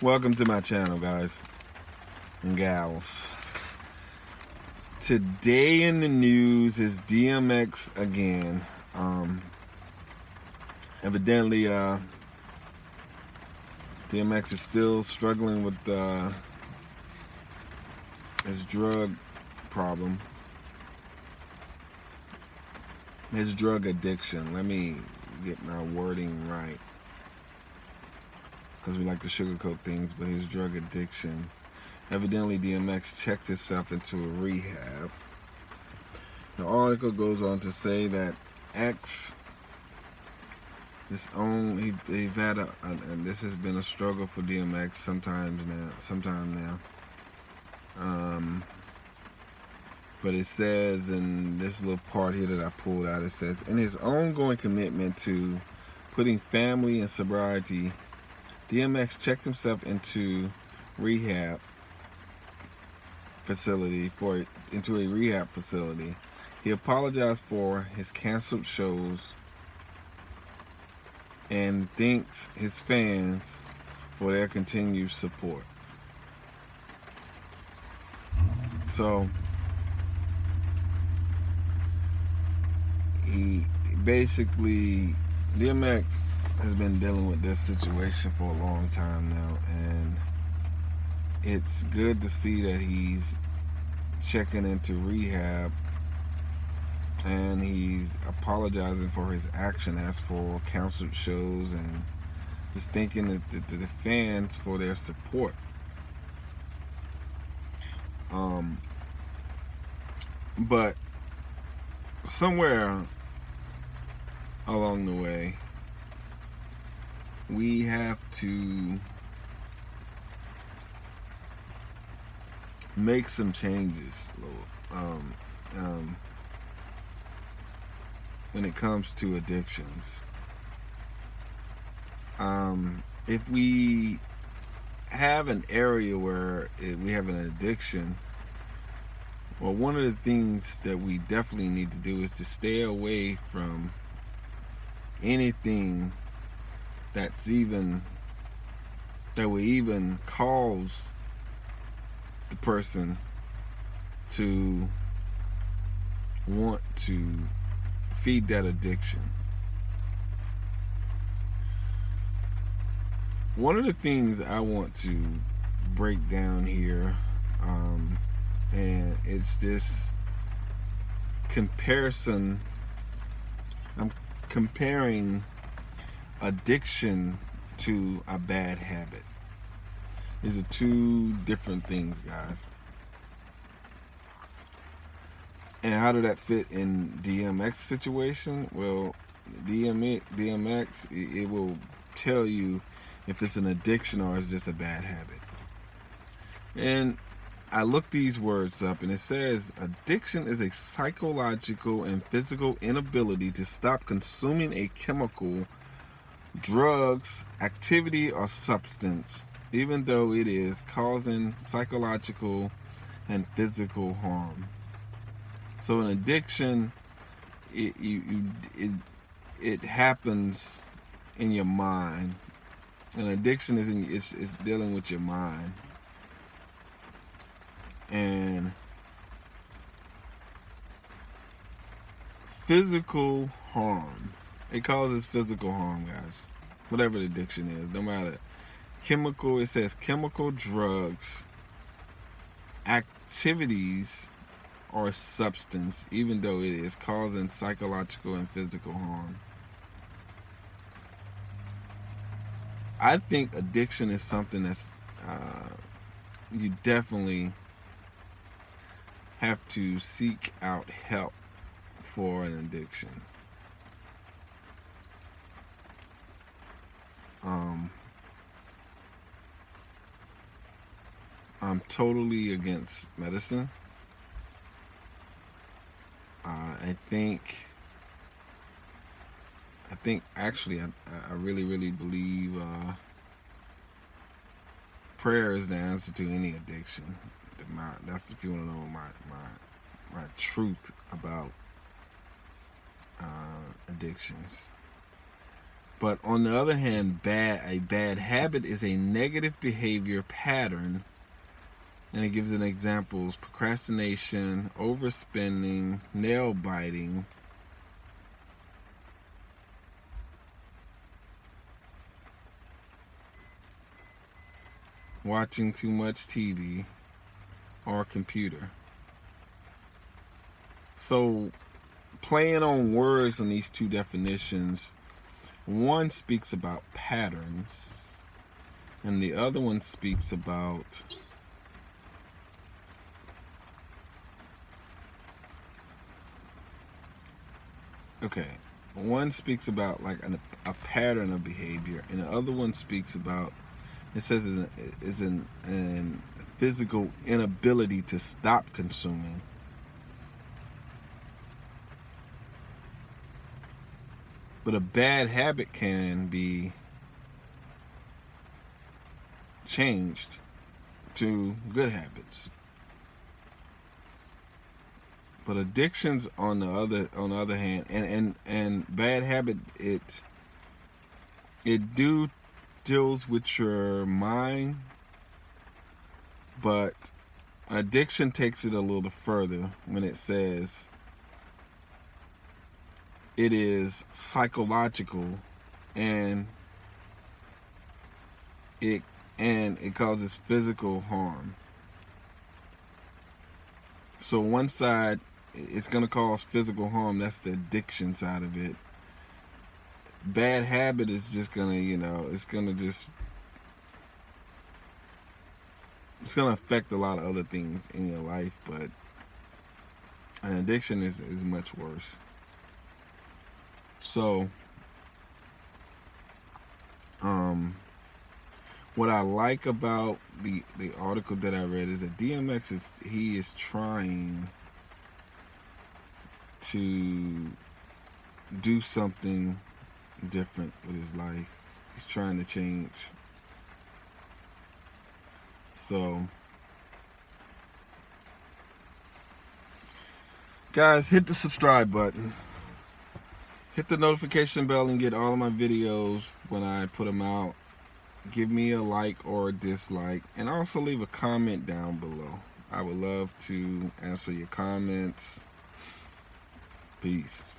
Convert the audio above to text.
Welcome to my channel, guys and gals. Today in the news is DMX again. Evidently, DMX is still struggling with his drug problem, his drug addiction. Let me get my wording right, because we like to sugarcoat things, but his drug addiction. Evidently, DMX checked himself into a rehab. The article goes on to say that X, he's had and this has been a struggle for DMX sometime now. But it says in this little part here that I pulled out, it says, in his ongoing commitment to putting family and sobriety, DMX checked himself into rehab facility into a rehab facility. He apologized for his canceled shows and thanks his fans for their continued support. So he basically, DMX has been dealing with this situation for a long time now, and it's good to see that he's checking into rehab and he's apologizing for his action as for canceled shows and just thanking the fans for their support. But somewhere along the way, we have to make some changes, when it comes to addictions. If we have an area where we have an addiction, well, one of the things that we definitely need to do is to stay away from anything that will even cause the person to want to feed that addiction. One of the things I want to break down here, and it's this comparison. I'm comparing addiction to a bad habit. These are two different things, guys. And how did that fit in DMX situation? Well, DMX, it will tell you if it's an addiction or it's just a bad habit. And I looked these words up, and it says addiction is a psychological and physical inability to stop consuming a chemical, drugs, activity, or substance, even though it is causing psychological and physical harm. So an addiction, it happens in your mind. An addiction is dealing with your mind. And physical harm. It causes physical harm, guys. Whatever the addiction is, no matter. Chemical, it says chemical, drugs, activities, or substance, even though it is causing psychological and physical harm. I think addiction is something that's you definitely have to seek out help for an addiction. I'm totally against medicine. I think actually I really believe prayer is the answer to any addiction. That's if you want to know my truth about addictions. But on the other hand, a bad habit is a negative behavior pattern, and it gives an examples: procrastination, overspending, nail biting, watching too much TV or computer. So playing on words in these two definitions, one speaks about patterns and the other one speaks about one speaks about like a pattern of behavior, and the other one speaks about, it says, is an physical inability to stop consuming. But a bad habit can be changed to good habits. But addictions, on the other hand, and bad habit, it deals with your mind, but addiction takes it a little further when it says it is psychological, and it causes physical harm. So one side, it's going to cause physical harm. That's the addiction side of it. Bad habit is just going to, it's going to affect a lot of other things in your life, but an addiction is much worse. So, what I like about the article that I read is that DMX is trying to do something different with his life. He's trying to change. So, guys, hit the subscribe button. Hit the notification bell and get all of my videos when I put them out. Give me a like or a dislike, and also leave a comment down below. I would love to answer your comments. Peace.